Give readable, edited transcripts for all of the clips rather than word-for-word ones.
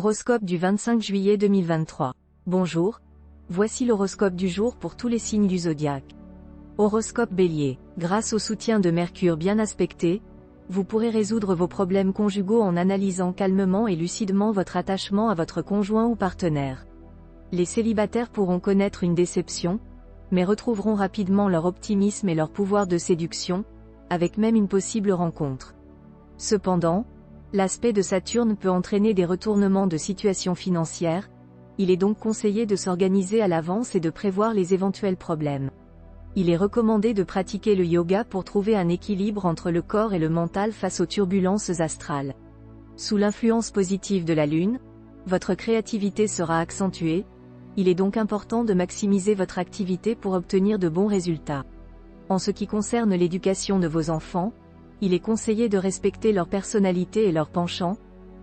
Horoscope du 25 juillet 2023. Bonjour. Voici l'horoscope du jour pour tous les signes du zodiaque. Horoscope Bélier. Grâce au soutien de Mercure bien aspecté, vous pourrez résoudre vos problèmes conjugaux en analysant calmement et lucidement votre attachement à votre conjoint ou partenaire. Les célibataires pourront connaître une déception, mais retrouveront rapidement leur optimisme et leur pouvoir de séduction, avec même une possible rencontre. Cependant, l'aspect de Saturne peut entraîner des retournements de situation financière, il est donc conseillé de s'organiser à l'avance et de prévoir les éventuels problèmes. Il est recommandé de pratiquer le yoga pour trouver un équilibre entre le corps et le mental face aux turbulences astrales. Sous l'influence positive de la Lune, votre créativité sera accentuée, il est donc important de maximiser votre activité pour obtenir de bons résultats. En ce qui concerne l'éducation de vos enfants, il est conseillé de respecter leur personnalité et leur penchant,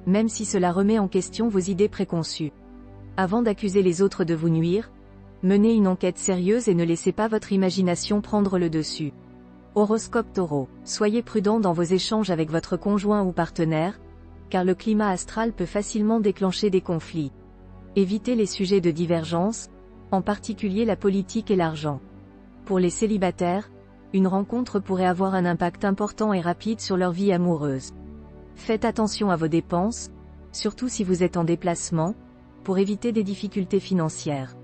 même si cela remet en question vos idées préconçues. Avant d'accuser les autres de vous nuire, menez une enquête sérieuse et ne laissez pas votre imagination prendre le dessus. Horoscope Taureau. Soyez prudent dans vos échanges avec votre conjoint ou partenaire, car le climat astral peut facilement déclencher des conflits. Évitez les sujets de divergence, en particulier la politique et l'argent. Pour les célibataires, une rencontre pourrait avoir un impact important et rapide sur leur vie amoureuse. Faites attention à vos dépenses, surtout si vous êtes en déplacement, pour éviter des difficultés financières.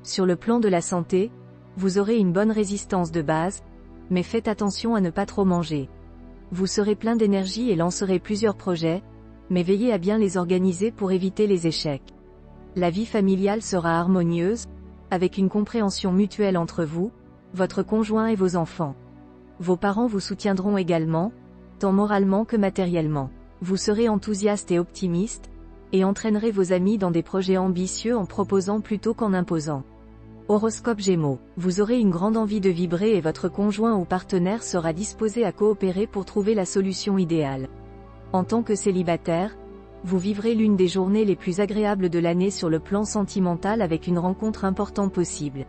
Sur le plan de la santé, vous aurez une bonne résistance de base, mais faites attention à ne pas trop manger. Vous serez plein d'énergie et lancerez plusieurs projets, mais veillez à bien les organiser pour éviter les échecs. La vie familiale sera harmonieuse, avec une compréhension mutuelle entre vous, votre conjoint et vos enfants. Vos parents vous soutiendront également, tant moralement que matériellement. Vous serez enthousiaste et optimiste, et entraînerez vos amis dans des projets ambitieux en proposant plutôt qu'en imposant. Horoscope Gémeaux. Vous aurez une grande envie de vibrer et votre conjoint ou partenaire sera disposé à coopérer pour trouver la solution idéale. En tant que célibataire, vous vivrez l'une des journées les plus agréables de l'année sur le plan sentimental avec une rencontre importante possible.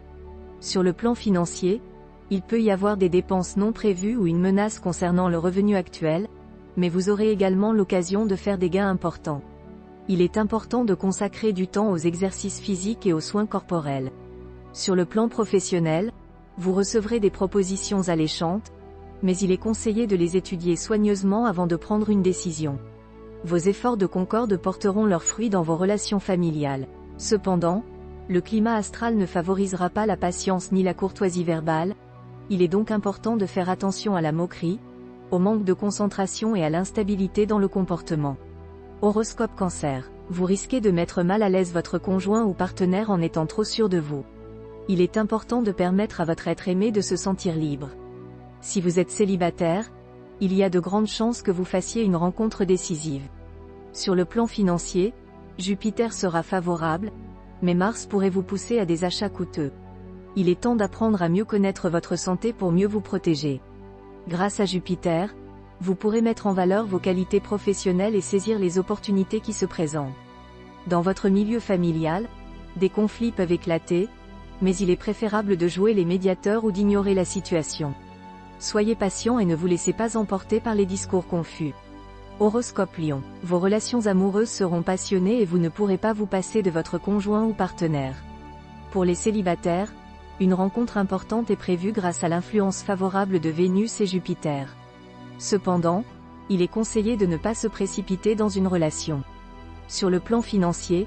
Sur le plan financier, il peut y avoir des dépenses non prévues ou une menace concernant le revenu actuel, mais vous aurez également l'occasion de faire des gains importants. Il est important de consacrer du temps aux exercices physiques et aux soins corporels. Sur le plan professionnel, vous recevrez des propositions alléchantes, mais il est conseillé de les étudier soigneusement avant de prendre une décision. Vos efforts de concorde porteront leurs fruits dans vos relations familiales. Cependant, le climat astral ne favorisera pas la patience ni la courtoisie verbale, il est donc important de faire attention à la moquerie, au manque de concentration et à l'instabilité dans le comportement. Horoscope Cancer. Vous risquez de mettre mal à l'aise votre conjoint ou partenaire en étant trop sûr de vous. Il est important de permettre à votre être aimé de se sentir libre. Si vous êtes célibataire, il y a de grandes chances que vous fassiez une rencontre décisive. Sur le plan financier, Jupiter sera favorable, mais Mars pourrait vous pousser à des achats coûteux. Il est temps d'apprendre à mieux connaître votre santé pour mieux vous protéger. Grâce à Jupiter, vous pourrez mettre en valeur vos qualités professionnelles et saisir les opportunités qui se présentent. Dans votre milieu familial, des conflits peuvent éclater, mais il est préférable de jouer les médiateurs ou d'ignorer la situation. Soyez patient et ne vous laissez pas emporter par les discours confus. Horoscope Lion. Vos relations amoureuses seront passionnées et vous ne pourrez pas vous passer de votre conjoint ou partenaire. Pour les célibataires, une rencontre importante est prévue grâce à l'influence favorable de Vénus et Jupiter. Cependant, il est conseillé de ne pas se précipiter dans une relation. Sur le plan financier,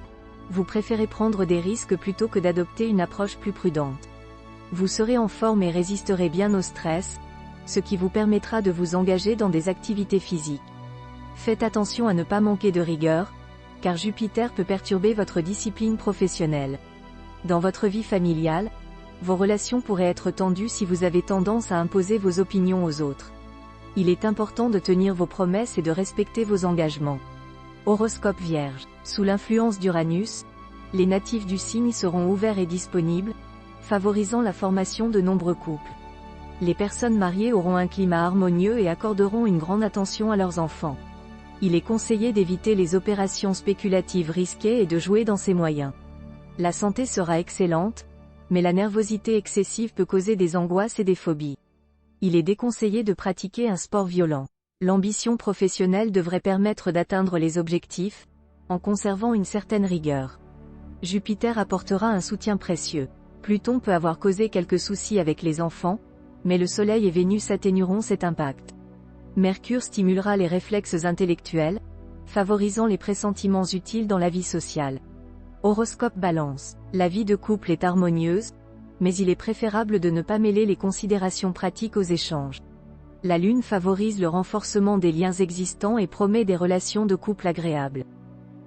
vous préférez prendre des risques plutôt que d'adopter une approche plus prudente. Vous serez en forme et résisterez bien au stress, ce qui vous permettra de vous engager dans des activités physiques. Faites attention à ne pas manquer de rigueur, car Jupiter peut perturber votre discipline professionnelle. Dans votre vie familiale, vos relations pourraient être tendues si vous avez tendance à imposer vos opinions aux autres. Il est important de tenir vos promesses et de respecter vos engagements. Horoscope Vierge. Sous l'influence d'Uranus, les natifs du signe seront ouverts et disponibles, favorisant la formation de nombreux couples. Les personnes mariées auront un climat harmonieux et accorderont une grande attention à leurs enfants. Il est conseillé d'éviter les opérations spéculatives risquées et de jouer dans ses moyens. La santé sera excellente, mais la nervosité excessive peut causer des angoisses et des phobies. Il est déconseillé de pratiquer un sport violent. L'ambition professionnelle devrait permettre d'atteindre les objectifs, en conservant une certaine rigueur. Jupiter apportera un soutien précieux. Pluton peut avoir causé quelques soucis avec les enfants, mais le Soleil et Vénus atténueront cet impact. Mercure stimulera les réflexes intellectuels, favorisant les pressentiments utiles dans la vie sociale. Horoscope Balance. La vie de couple est harmonieuse, mais il est préférable de ne pas mêler les considérations pratiques aux échanges. La Lune favorise le renforcement des liens existants et promet des relations de couple agréables.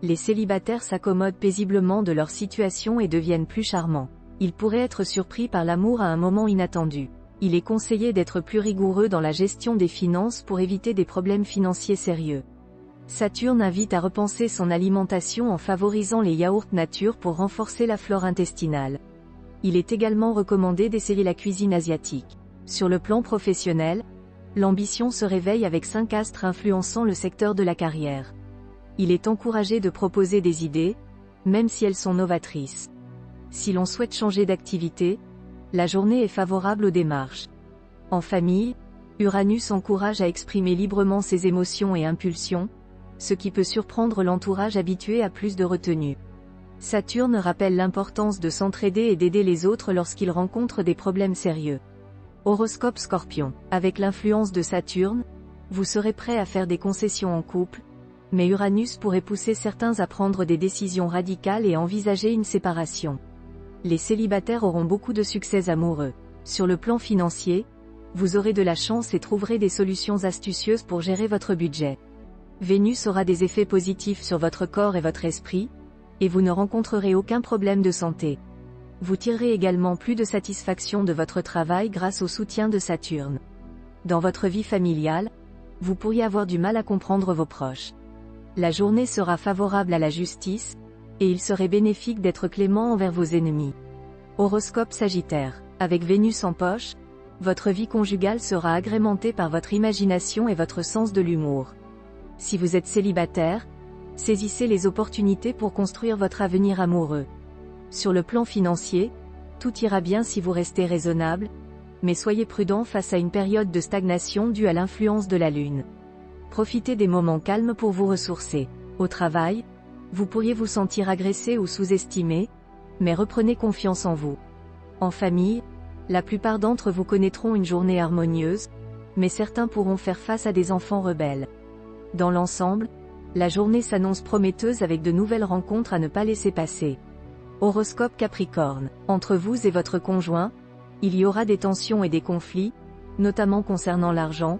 Les célibataires s'accommodent paisiblement de leur situation et deviennent plus charmants. Ils pourraient être surpris par l'amour à un moment inattendu. Il est conseillé d'être plus rigoureux dans la gestion des finances pour éviter des problèmes financiers sérieux. Saturne invite à repenser son alimentation en favorisant les yaourts nature pour renforcer la flore intestinale. Il est également recommandé d'essayer la cuisine asiatique. Sur le plan professionnel, l'ambition se réveille avec 5 astres influençant le secteur de la carrière. Il est encouragé de proposer des idées, même si elles sont novatrices. Si l'on souhaite changer d'activité, la journée est favorable aux démarches. En famille, Uranus encourage à exprimer librement ses émotions et impulsions, ce qui peut surprendre l'entourage habitué à plus de retenue. Saturne rappelle l'importance de s'entraider et d'aider les autres lorsqu'ils rencontrent des problèmes sérieux. Horoscope Scorpion. Avec l'influence de Saturne, vous serez prêt à faire des concessions en couple, mais Uranus pourrait pousser certains à prendre des décisions radicales et envisager une séparation. Les célibataires auront beaucoup de succès amoureux. Sur le plan financier, vous aurez de la chance et trouverez des solutions astucieuses pour gérer votre budget. Vénus aura des effets positifs sur votre corps et votre esprit, et vous ne rencontrerez aucun problème de santé. Vous tirerez également plus de satisfaction de votre travail grâce au soutien de Saturne. Dans votre vie familiale, vous pourriez avoir du mal à comprendre vos proches. La journée sera favorable à la justice, et il serait bénéfique d'être clément envers vos ennemis. Horoscope Sagittaire. Avec Vénus en poche, votre vie conjugale sera agrémentée par votre imagination et votre sens de l'humour. Si vous êtes célibataire, saisissez les opportunités pour construire votre avenir amoureux. Sur le plan financier, tout ira bien si vous restez raisonnable, mais soyez prudent face à une période de stagnation due à l'influence de la Lune. Profitez des moments calmes pour vous ressourcer. Au travail, vous pourriez vous sentir agressé ou sous-estimé, mais reprenez confiance en vous. En famille, la plupart d'entre vous connaîtront une journée harmonieuse, mais certains pourront faire face à des enfants rebelles. Dans l'ensemble, la journée s'annonce prometteuse avec de nouvelles rencontres à ne pas laisser passer. Horoscope Capricorne. Entre vous et votre conjoint, il y aura des tensions et des conflits, notamment concernant l'argent,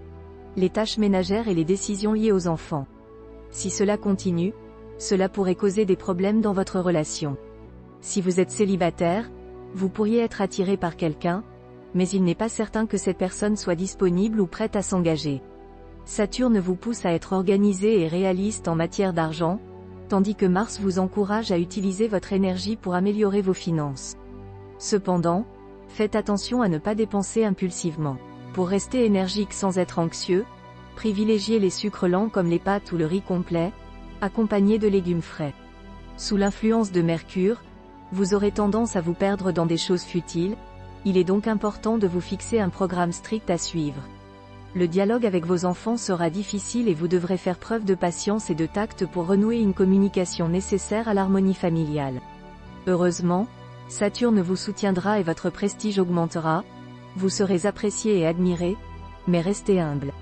les tâches ménagères et les décisions liées aux enfants. Si cela continue, cela pourrait causer des problèmes dans votre relation. Si vous êtes célibataire, vous pourriez être attiré par quelqu'un, mais il n'est pas certain que cette personne soit disponible ou prête à s'engager. Saturne vous pousse à être organisé et réaliste en matière d'argent, tandis que Mars vous encourage à utiliser votre énergie pour améliorer vos finances. Cependant, faites attention à ne pas dépenser impulsivement. Pour rester énergique sans être anxieux, privilégiez les sucres lents comme les pâtes ou le riz complet, accompagnés de légumes frais. Sous l'influence de Mercure, vous aurez tendance à vous perdre dans des choses futiles, il est donc important de vous fixer un programme strict à suivre. Le dialogue avec vos enfants sera difficile et vous devrez faire preuve de patience et de tact pour renouer une communication nécessaire à l'harmonie familiale. Heureusement, Saturne vous soutiendra et votre prestige augmentera, vous serez apprécié et admiré, mais restez humble.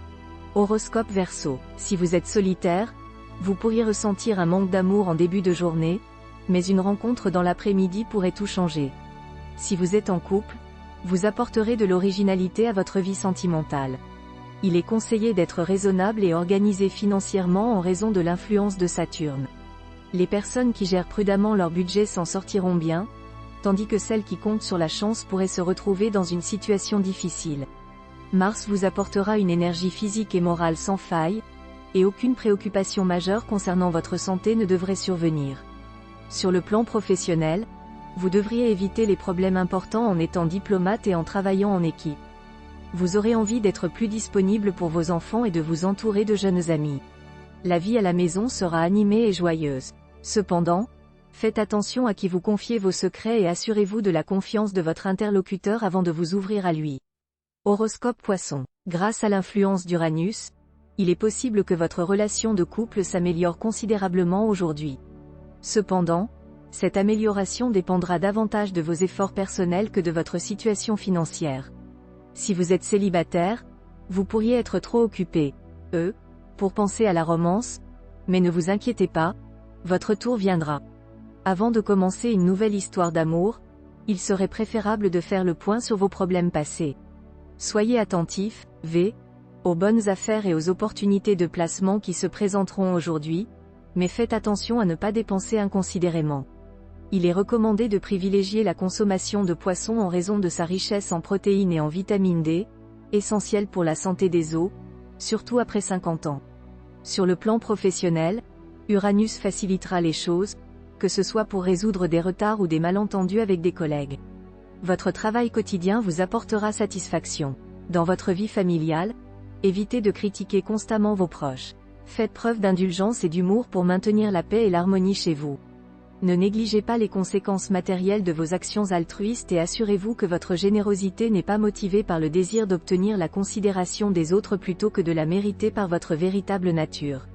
Horoscope Verseau. Si vous êtes solitaire, vous pourriez ressentir un manque d'amour en début de journée, mais une rencontre dans l'après-midi pourrait tout changer. Si vous êtes en couple, vous apporterez de l'originalité à votre vie sentimentale. Il est conseillé d'être raisonnable et organisé financièrement en raison de l'influence de Saturne. Les personnes qui gèrent prudemment leur budget s'en sortiront bien, tandis que celles qui comptent sur la chance pourraient se retrouver dans une situation difficile. Mars vous apportera une énergie physique et morale sans faille, et aucune préoccupation majeure concernant votre santé ne devrait survenir. Sur le plan professionnel, vous devriez éviter les problèmes importants en étant diplomate et en travaillant en équipe. Vous aurez envie d'être plus disponible pour vos enfants et de vous entourer de jeunes amis. La vie à la maison sera animée et joyeuse. Cependant, faites attention à qui vous confiez vos secrets et assurez-vous de la confiance de votre interlocuteur avant de vous ouvrir à lui. Horoscope Poisson. Grâce à l'influence d'Uranus, il est possible que votre relation de couple s'améliore considérablement aujourd'hui. Cependant, cette amélioration dépendra davantage de vos efforts personnels que de votre situation financière. Si vous êtes célibataire, vous pourriez être trop occupé, pour penser à la romance, mais ne vous inquiétez pas, votre tour viendra. Avant de commencer une nouvelle histoire d'amour, il serait préférable de faire le point sur vos problèmes passés. Soyez attentif, aux bonnes affaires et aux opportunités de placement qui se présenteront aujourd'hui, mais faites attention à ne pas dépenser inconsidérément. Il est recommandé de privilégier la consommation de poissons en raison de sa richesse en protéines et en vitamine D, essentielle pour la santé des os, surtout après 50 ans. Sur le plan professionnel, Uranus facilitera les choses, que ce soit pour résoudre des retards ou des malentendus avec des collègues. Votre travail quotidien vous apportera satisfaction. Dans votre vie familiale, évitez de critiquer constamment vos proches. Faites preuve d'indulgence et d'humour pour maintenir la paix et l'harmonie chez vous. Ne négligez pas les conséquences matérielles de vos actions altruistes et assurez-vous que votre générosité n'est pas motivée par le désir d'obtenir la considération des autres plutôt que de la mériter par votre véritable nature.